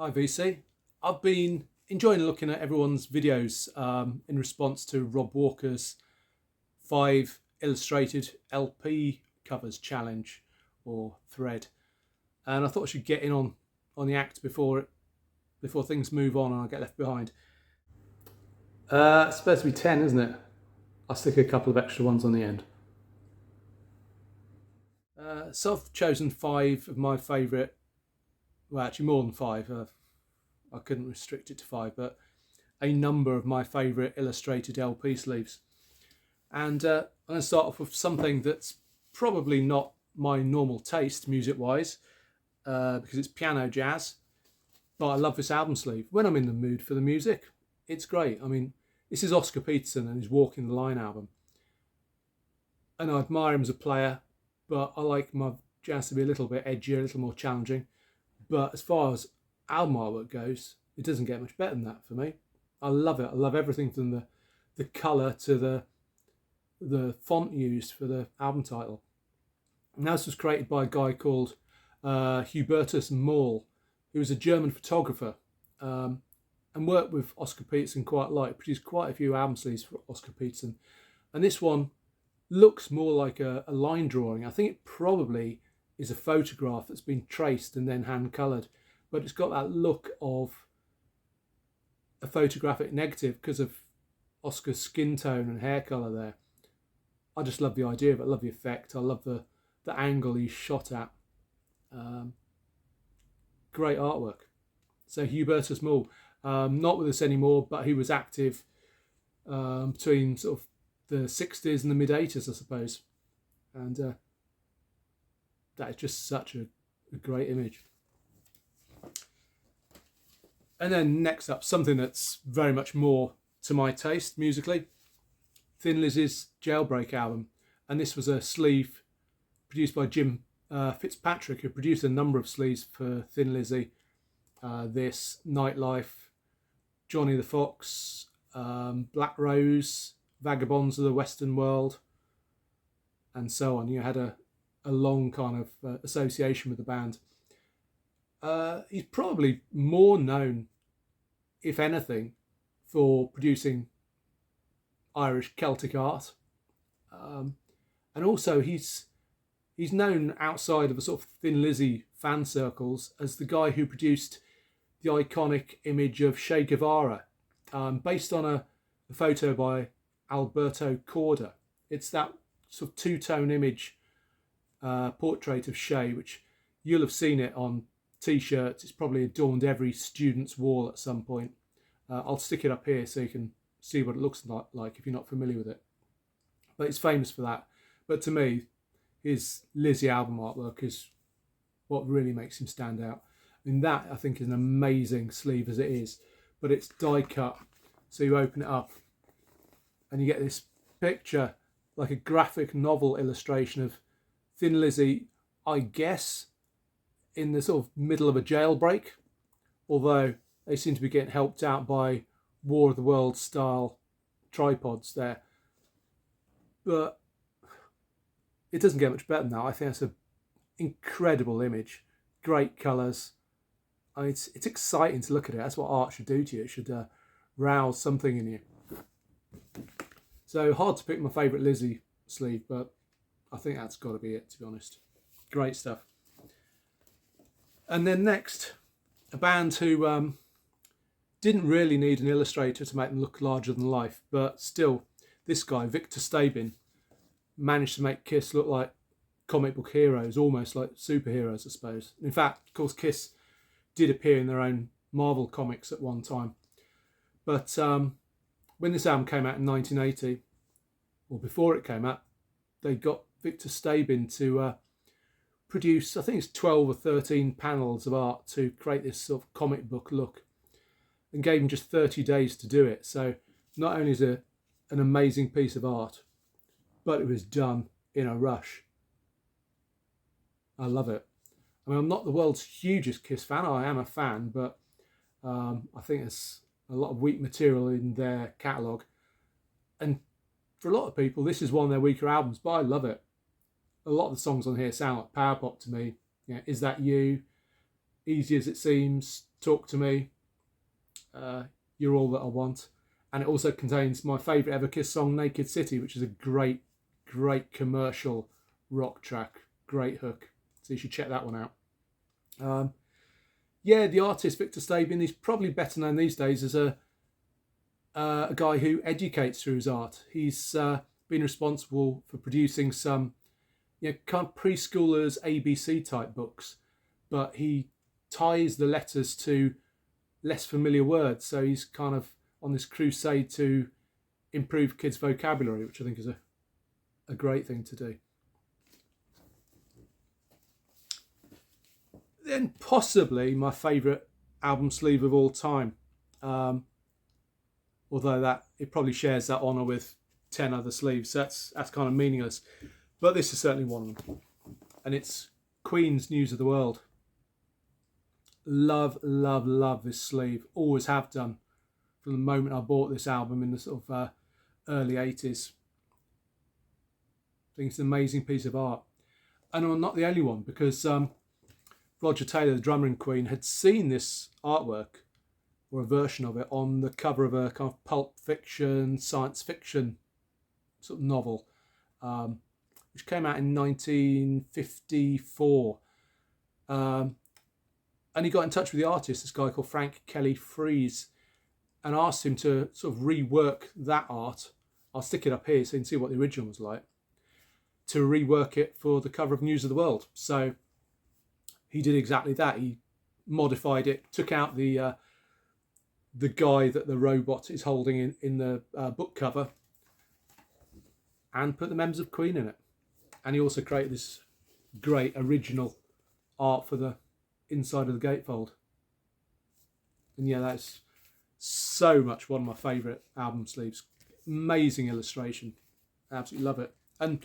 Hi VC. I've been enjoying looking at everyone's videos in response to Rob Walker's 5 illustrated LP covers challenge or thread, and I thought I should get in on the act before things move on and I get left behind. It's supposed to be 10, isn't it? I'll stick a couple of extra ones on the end. So I've chosen 5 of my favourite. Well, actually more than 5. I couldn't restrict it to 5, but a number of my favourite illustrated LP sleeves. And I'm going to start off with something that's probably not my normal taste music-wise, because it's piano jazz. But I love this album sleeve. When I'm in the mood for the music, it's great. I mean, this is Oscar Peterson and his Walking the Line album. And I admire him as a player, but I like my jazz to be a little bit edgier, a little more challenging. But as far as album artwork goes, it doesn't get much better than that for me. I love it. I love everything from the colour to the font used for the album title. And this was created by a guy called Hubertus Maul, who was a German photographer and worked with Oscar Peterson quite a lot. He produced quite a few album sleeves for Oscar Peterson. And this one looks more like a line drawing. I think it probably is a photograph that's been traced and then hand coloured, but it's got that look of a photographic negative because of Oscar's skin tone and hair colour there. I just love the idea of it. I love the effect. I love the angle he's shot at. Great artwork. So Hubertus Maul, not with us anymore, but he was active between sort of the 60s and the mid 80s, I suppose. And that is just such a great image. And then next up, something that's very much more to my taste musically, Thin Lizzy's Jailbreak album. And this was a sleeve produced by Jim Fitzpatrick, who produced a number of sleeves for Thin Lizzy. This, Nightlife, Johnny the Fox, Black Rose, Vagabonds of the Western World, and so on. You had a long kind of association with the band. He's probably more known, if anything, for producing Irish Celtic art, and also he's known outside of a sort of Thin Lizzy fan circles as the guy who produced the iconic image of Che Guevara, based on a photo by Alberto Corda. It's that sort of two-tone image portrait of Che, which you'll have seen it on t-shirts. It's probably adorned every student's wall at some point. I'll stick it up here so you can see what it looks like if you're not familiar with it. But it's famous for that. But to me, his Lizzy album artwork is what really makes him stand out. I mean, that I think is an amazing sleeve as it is, but it's die cut. So you open it up and you get this picture, like a graphic novel illustration of Thin Lizzy, I guess, in the sort of middle of a jailbreak, although they seem to be getting helped out by War of the Worlds style tripods there. But it doesn't get much better than that. I think it's an incredible image, great colours. I mean, it's exciting to look at it. That's what art should do to you. It should rouse something in you. So hard to pick my favourite Lizzy sleeve, but I think that's got to be it, to be honest. Great stuff. And then next, a band who didn't really need an illustrator to make them look larger than life, but still, this guy, Victor Stabin, managed to make Kiss look like comic book heroes, almost like superheroes, I suppose. In fact, of course, Kiss did appear in their own Marvel comics at one time. But when this album came out in 1980, or before it came out, they got Victor Stabin to produce, I think it's 12 or 13 panels of art to create this sort of comic book look, and gave him just 30 days to do it. So not only is it an amazing piece of art, but it was done in a rush. I love it. I mean, I'm not the world's hugest Kiss fan. I am a fan, but I think there's a lot of weak material in their catalogue. And for a lot of people, this is one of their weaker albums, but I love it. A lot of the songs on here sound like power pop to me. Yeah, Is That You? Easy As It Seems, Talk to Me, You're All That I Want. And it also contains my favourite ever Kiss song, Naked City, which is a great, great commercial rock track. Great hook. So you should check that one out. The artist Victor Stabian, he's probably better known these days as a guy who educates through his art. He's been responsible for producing some kind of preschoolers ABC type books, but he ties the letters to less familiar words. So he's kind of on this crusade to improve kids' vocabulary, which I think is a great thing to do. Then possibly my favourite album sleeve of all time, although that it probably shares that honour with 10 other sleeves. So that's kind of meaningless. But this is certainly one of them. And it's Queen's News of the World. Love, love, love this sleeve. Always have done from the moment I bought this album in the sort of early 80s. I think it's an amazing piece of art. And I'm not the only one, because Roger Taylor, the drummer in Queen, had seen this artwork, or a version of it, on the cover of a kind of pulp fiction, science fiction sort of novel, which came out in 1954. And he got in touch with the artist, this guy called Frank Kelly Freas, and asked him to sort of rework that art. I'll stick it up here so you can see what the original was like, to rework it for the cover of News of the World. So he did exactly that. He modified it, took out the guy that the robot is holding in the book cover, and put the members of Queen in it. And he also created this great original art for the inside of the gatefold. And yeah, that's so much one of my favourite album sleeves. Amazing illustration. Absolutely love it. And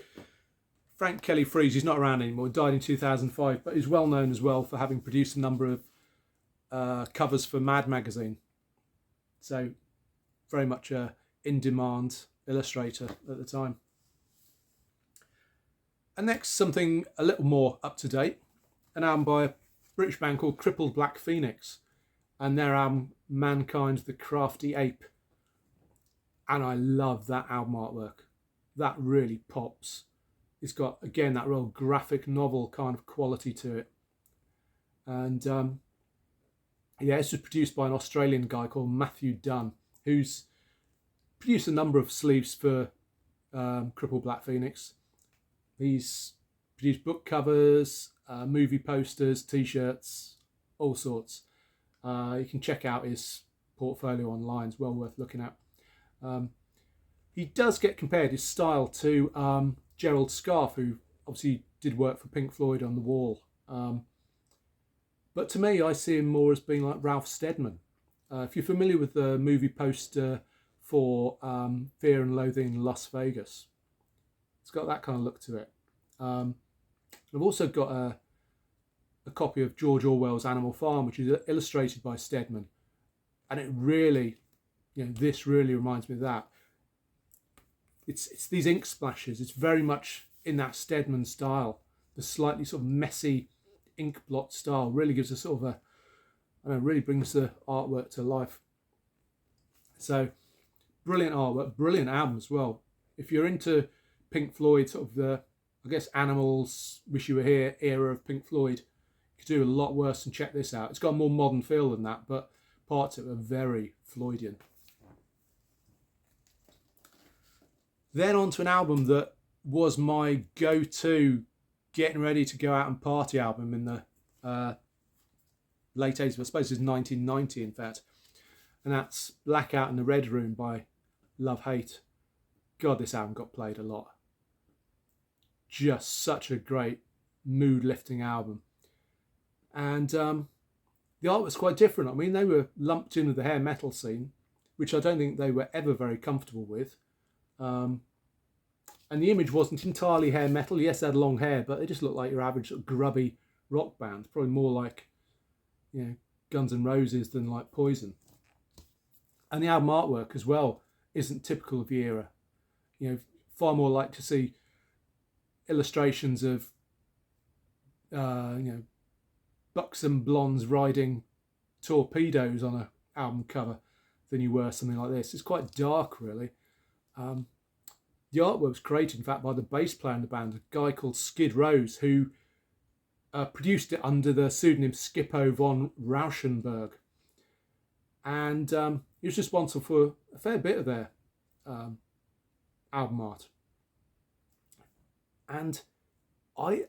Frank Kelly Freas, he's not around anymore, he died in 2005, but he's well known as well for having produced a number of covers for Mad magazine. So very much a in-demand illustrator at the time. And next, something a little more up-to-date, an album by a British band called Crippled Black Phoenix, and their album Mankind the Crafty Ape. And I love that album artwork. That really pops. It's got, again, that real graphic novel kind of quality to it. And this was produced by an Australian guy called Matthew Dunn, who's produced a number of sleeves for Crippled Black Phoenix. He's produced book covers, movie posters, t-shirts, all sorts. You can check out his portfolio online. It's well worth looking at. He does get compared, his style, to Gerald Scarfe, who obviously did work for Pink Floyd on The Wall. But to me, I see him more as being like Ralph Steadman. If you're familiar with the movie poster for Fear and Loathing in Las Vegas, it's got that kind of look to it. I've also got a copy of George Orwell's Animal Farm, which is illustrated by Steadman. And it really, this really reminds me of that. It's these ink splashes. It's very much in that Steadman style. The slightly sort of messy ink blot style really gives a sort of really brings the artwork to life. So brilliant artwork, brilliant album as well. If you're into Pink Floyd, sort of the, I guess, Animals, Wish You Were Here era of Pink Floyd, you could do a lot worse than check this out. It's got a more modern feel than that, but parts of it are very Floydian. Then on to an album that was my go-to getting ready to go out and party album in the late 80s, I suppose it's 1990 in fact. And that's Blackout in the Red Room by Love Hate. God, this album got played a lot. Just such a great mood-lifting album. And the art was quite different. I mean, they were lumped in with the hair metal scene, which I don't think they were ever very comfortable with. And the image wasn't entirely hair metal. Yes, they had long hair, but they just looked like your average sort of grubby rock band. Probably more like, Guns N' Roses than like Poison. And the album artwork as well isn't typical of the era. Far more like to see illustrations of, buxom blondes riding torpedoes on an album cover than you were something like this. It's quite dark, really. The artwork was created, in fact, by the bass player in the band, a guy called Skid Rose, who produced it under the pseudonym Skippo von Rauschenberg. And he was responsible for a fair bit of their album art. And I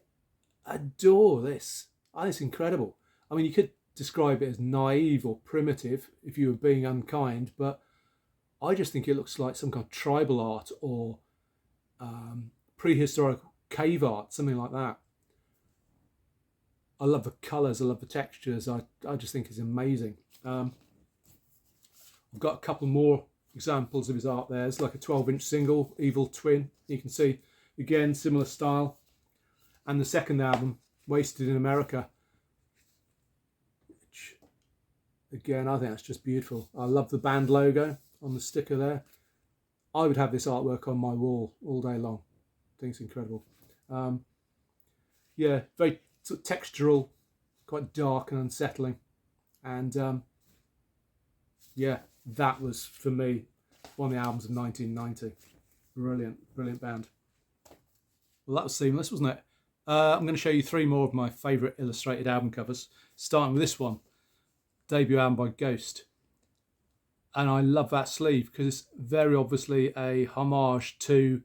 adore this. I think it's incredible. I mean, you could describe it as naive or primitive if you were being unkind, but I just think it looks like some kind of tribal art or prehistoric cave art, something like that. I love the colours, I love the textures. I just think it's amazing. I've got a couple more examples of his art there. It's like a 12-inch single, Evil Twin. You can see, again, similar style. And the second album, Wasted in America, which, again, I think that's just beautiful. I love the band logo on the sticker there. I would have this artwork on my wall all day long. I think it's incredible. Yeah, very sort of textural, quite dark and unsettling. And yeah, that was, for me, one of the albums of 1990. Brilliant, brilliant band. Well, that was seamless, wasn't it? I'm going to show you three more of my favourite illustrated album covers, starting with this one, debut album by Ghost. And I love that sleeve because it's very obviously a homage to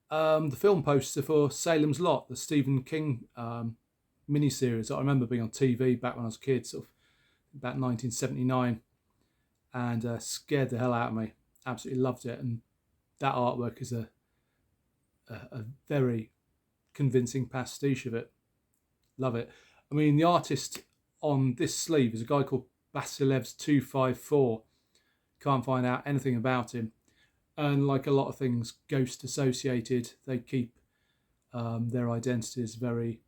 the film poster for Salem's Lot, the Stephen King miniseries that I remember being on TV back when I was a kid, sort of about 1979, and scared the hell out of me. Absolutely loved it, and that artwork is a very convincing pastiche of it. Love it. I mean, the artist on this sleeve is a guy called Basilevs 254. Can't find out anything about him, and like a lot of things Ghost associated, they keep their identities very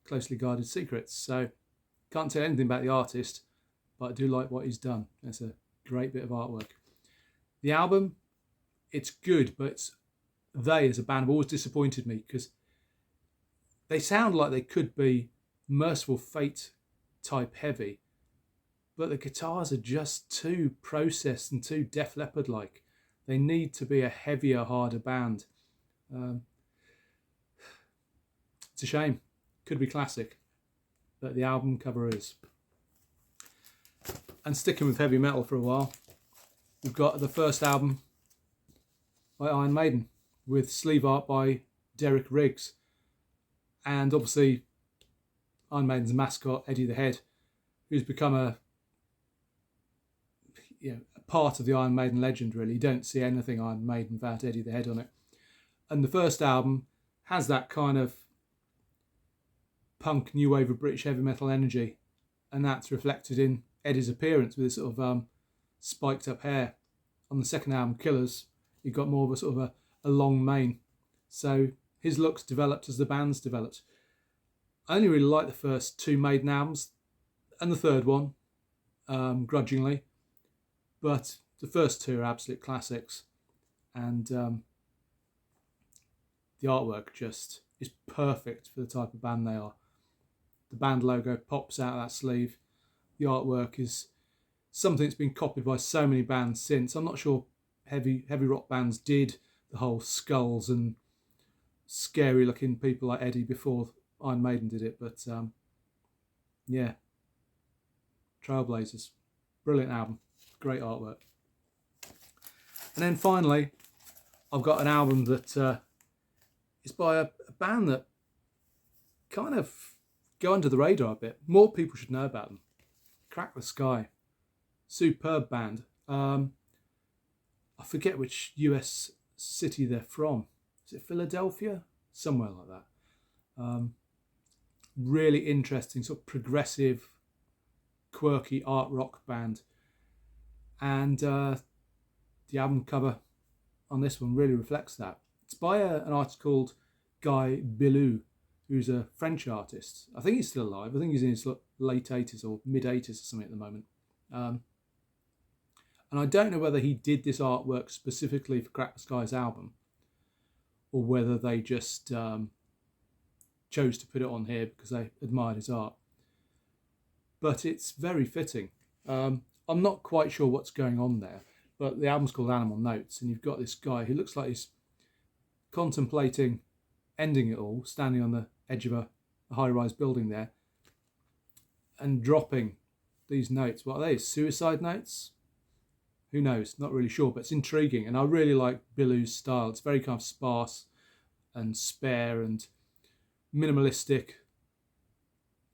closely guarded secrets. So can't tell anything about the artist, but I do like what he's done. It's a great bit of artwork. The album, it's good, but they as a band have always disappointed me because they sound like they could be Merciful Fate type heavy, but the guitars are just too processed and too Def Leppard like. They need to be a heavier, harder band. It's a shame. Could be classic, but the album cover is. And sticking with heavy metal for a while, we've got the first album by Iron Maiden with sleeve art by Derek Riggs. And obviously Iron Maiden's mascot, Eddie the Head, who's become a part of the Iron Maiden legend, really. You don't see anything Iron Maiden without Eddie the Head on it. And the first album has that kind of punk, new wave of British heavy metal energy, and that's reflected in Eddie's appearance with his sort of spiked up hair. On the second album, Killers, he got more of a sort of a long mane. So his looks developed as the band's developed. I only really like the first two Maiden albums and the third one, grudgingly. But the first two are absolute classics. And the artwork just is perfect for the type of band they are. The band logo pops out of that sleeve. The artwork is something that's been copied by so many bands since. I'm not sure heavy rock bands did the whole skulls and scary looking people like Eddie before Iron Maiden did it, but yeah, Trailblazers, brilliant album, great artwork. And then finally, I've got an album that is by a band that kind of go under the radar a bit. More people should know about them. Crack the Skye, superb band. I forget which US city they're from. Is it Philadelphia? Somewhere like that. Really interesting, sort of progressive, quirky art rock band. And the album cover on this one really reflects that. It's by an artist called Guy Billou, who's a French artist. I think he's still alive. I think he's in his late 80s or mid 80s or something at the moment. And I don't know whether he did this artwork specifically for Crack the Skye's album, or whether they just chose to put it on here because they admired his art. but it's very fitting. I'm not quite sure what's going on there, but the album's called Animal Notes, and you've got this guy who looks like he's contemplating ending it all, standing on the edge of a high-rise building there, and dropping these notes. What are they? Suicide notes? Who knows? Not really sure, but it's intriguing, and I really like Billou's style. It's very kind of sparse and spare and minimalistic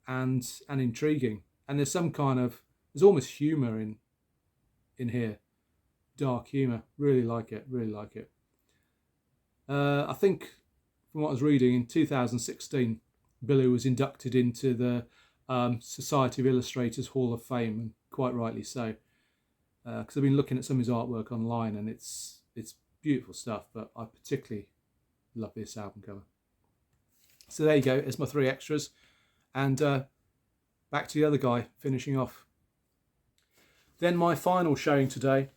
and intriguing. And there's some kind of, there's almost humour in here. Dark humour. Really like it, really like it. I think from what I was reading, in 2016, Billou was inducted into the Society of Illustrators Hall of Fame, and quite rightly so. Because I've been looking at some of his artwork online, and it's beautiful stuff, but I particularly love this album cover. So there you go, it's my 3 extras, and back to the other guy finishing off. Then my final showing today,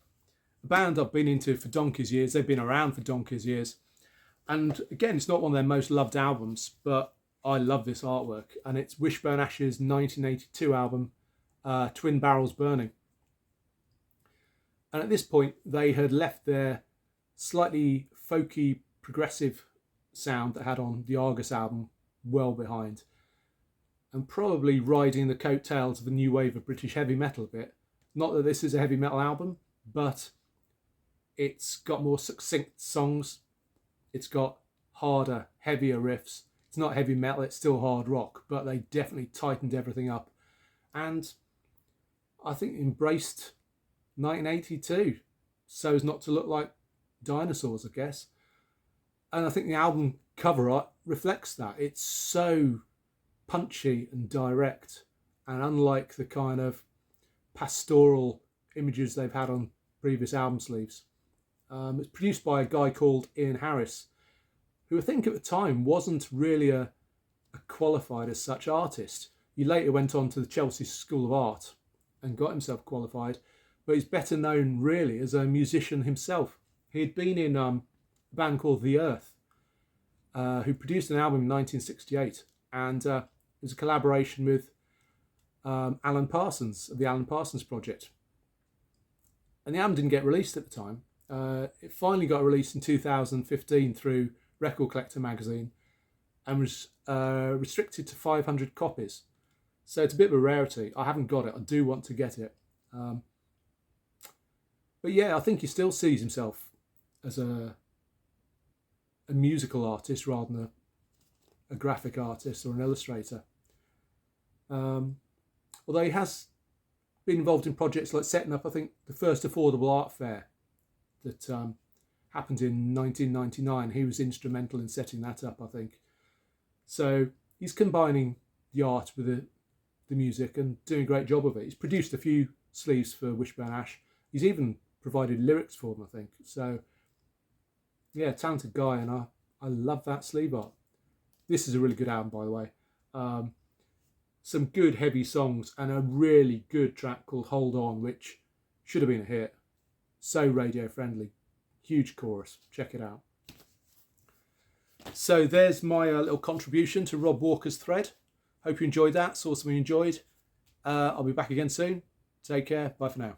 a band I've been into for donkey's years. They've been around for donkey's years, and again, it's not one of their most loved albums, but I love this artwork, and it's Wishbone Ash's 1982 album, Twin Barrels Burning. And at this point, they had left their slightly folky, progressive sound that had on the Argus album well behind, and probably riding the coattails of the new wave of British heavy metal a bit. Not that this is a heavy metal album, but it's got more succinct songs. It's got harder, heavier riffs. It's not heavy metal, it's still hard rock, but they definitely tightened everything up. And I think embraced 1982 so as not to look like dinosaurs, I guess. And I think the album cover art reflects that. It's so punchy and direct, and unlike the kind of pastoral images they've had on previous album sleeves. It's produced by a guy called Ian Harris, who I think at the time wasn't really a qualified as such artist. He later went on to the Chelsea School of Art and got himself qualified, but he's better known really as a musician himself. He had been in a band called The Earth, who produced an album in 1968, and it was a collaboration with Alan Parsons of the Alan Parsons Project. And the album didn't get released at the time. It finally got released in 2015 through Record Collector magazine and was restricted to 500 copies. So it's a bit of a rarity. I haven't got it. I do want to get it. But yeah, I think he still sees himself as a musical artist rather than a graphic artist or an illustrator. Although he has been involved in projects like setting up, I think, the first affordable art fair that happened in 1999. He was instrumental in setting that up, I think. So he's combining the art with the music and doing a great job of it. He's produced a few sleeves for Wishbone Ash. He's even provided lyrics for them, I think. So yeah, talented guy, and I love that sleeve art. This is a really good album, by the way. Some good heavy songs and a really good track called Hold On, which should have been a hit. So radio friendly. Huge chorus. Check it out. So there's my little contribution to Rob Walker's thread. Hope you enjoyed that. Saw something you enjoyed. I'll be back again soon. Take care. Bye for now.